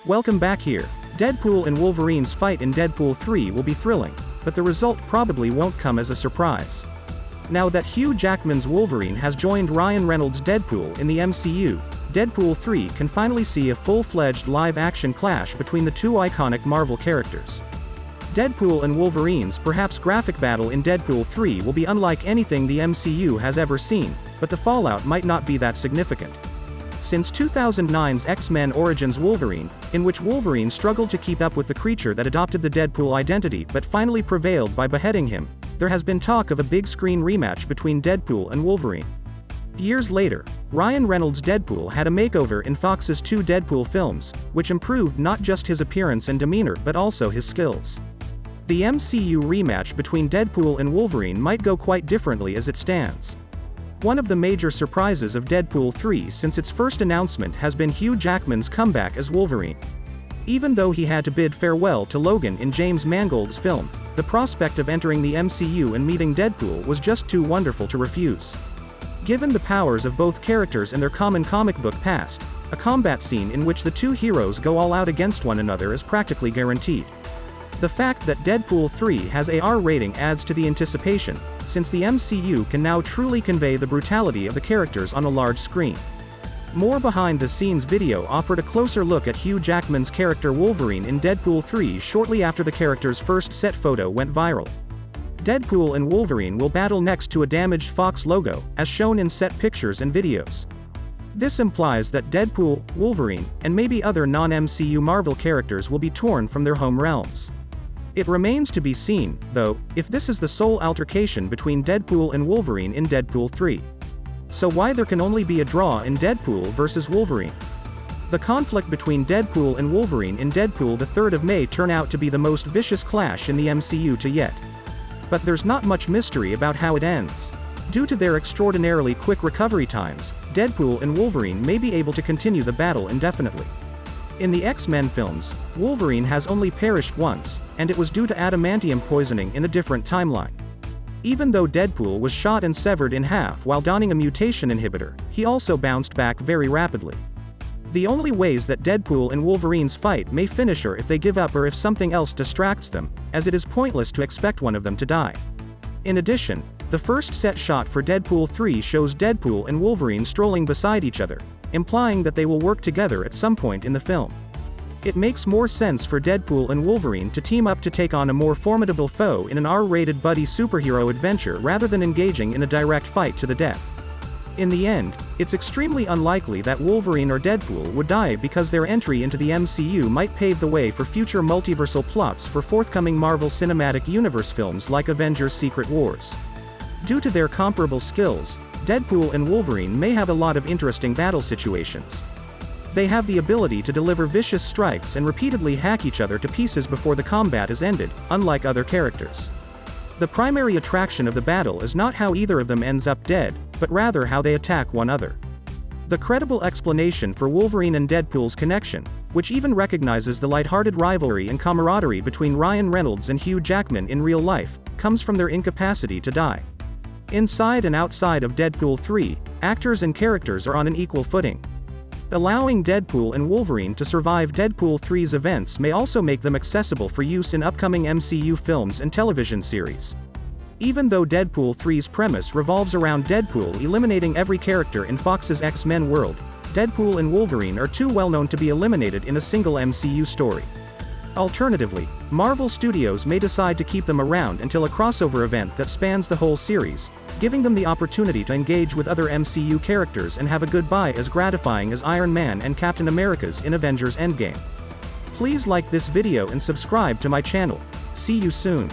Welcome back here. Deadpool and Wolverine's fight in Deadpool 3 will be thrilling, but the result probably won't come as a surprise. Now that Hugh Jackman's Wolverine has joined Ryan Reynolds' Deadpool in the MCU, Deadpool 3 can finally see a full-fledged live-action clash between the two iconic Marvel characters. Deadpool and Wolverine's perhaps graphic battle in Deadpool 3 will be unlike anything the MCU has ever seen, but the fallout might not be that significant. Since 2009's X-Men Origins Wolverine, in which Wolverine struggled to keep up with the creature that adopted the Deadpool identity but finally prevailed by beheading him, there has been talk of a big-screen rematch between Deadpool and Wolverine. Years later, Ryan Reynolds' Deadpool had a makeover in Fox's two Deadpool films, which improved not just his appearance and demeanor but also his skills. The MCU rematch between Deadpool and Wolverine might go quite differently as it stands. One of the major surprises of Deadpool 3 since its first announcement has been Hugh Jackman's comeback as Wolverine. Even though he had to bid farewell to Logan in James Mangold's film, the prospect of entering the MCU and meeting Deadpool was just too wonderful to refuse. Given the powers of both characters and their common comic book past, a combat scene in which the two heroes go all out against one another is practically guaranteed. The fact that Deadpool 3 has a R rating adds to the anticipation, since the MCU can now truly convey the brutality of the characters on a large screen. More behind-the-scenes video offered a closer look at Hugh Jackman's character Wolverine in Deadpool 3 shortly after the character's first set photo went viral. Deadpool and Wolverine will battle next to a damaged Fox logo, as shown in set pictures and videos. This implies that Deadpool, Wolverine, and maybe other non-MCU Marvel characters will be torn from their home realms. It remains to be seen, though, if this is the sole altercation between Deadpool and Wolverine in Deadpool 3. So why there can only be a draw in Deadpool vs. Wolverine? The conflict between Deadpool and Wolverine in Deadpool the 3rd of May turn out to be the most vicious clash in the MCU to yet. But there's not much mystery about how it ends. Due to their extraordinarily quick recovery times, Deadpool and Wolverine may be able to continue the battle indefinitely. In the X-Men films, Wolverine has only perished once, and it was due to adamantium poisoning in a different timeline. Even though Deadpool was shot and severed in half while donning a mutation inhibitor, he also bounced back very rapidly. The only ways that Deadpool and Wolverine's fight may finish are if they give up or if something else distracts them, as it is pointless to expect one of them to die. In addition, the first set shot for Deadpool 3 shows Deadpool and Wolverine strolling beside each other, implying that they will work together at some point in the film. It makes more sense for Deadpool and Wolverine to team up to take on a more formidable foe in an R-rated buddy superhero adventure rather than engaging in a direct fight to the death. In the end, it's extremely unlikely that Wolverine or Deadpool would die because their entry into the MCU might pave the way for future multiversal plots for forthcoming Marvel Cinematic Universe films like Avengers: Secret Wars. Due to their comparable skills, Deadpool and Wolverine may have a lot of interesting battle situations. They have the ability to deliver vicious strikes and repeatedly hack each other to pieces before the combat is ended, unlike other characters. The primary attraction of the battle is not how either of them ends up dead, but rather how they attack one another. The credible explanation for Wolverine and Deadpool's connection, which even recognizes the lighthearted rivalry and camaraderie between Ryan Reynolds and Hugh Jackman in real life, comes from their incapacity to die. Inside and outside of Deadpool 3, actors and characters are on an equal footing. Allowing Deadpool and Wolverine to survive Deadpool 3's events may also make them accessible for use in upcoming MCU films and television series. Even though Deadpool 3's premise revolves around Deadpool eliminating every character in Fox's X-Men world, Deadpool and Wolverine are too well known to be eliminated in a single MCU story. Alternatively, Marvel Studios may decide to keep them around until a crossover event that spans the whole series, giving them the opportunity to engage with other MCU characters and have a goodbye as gratifying as Iron Man and Captain America's in Avengers Endgame. Please like this video and subscribe to my channel. See you soon.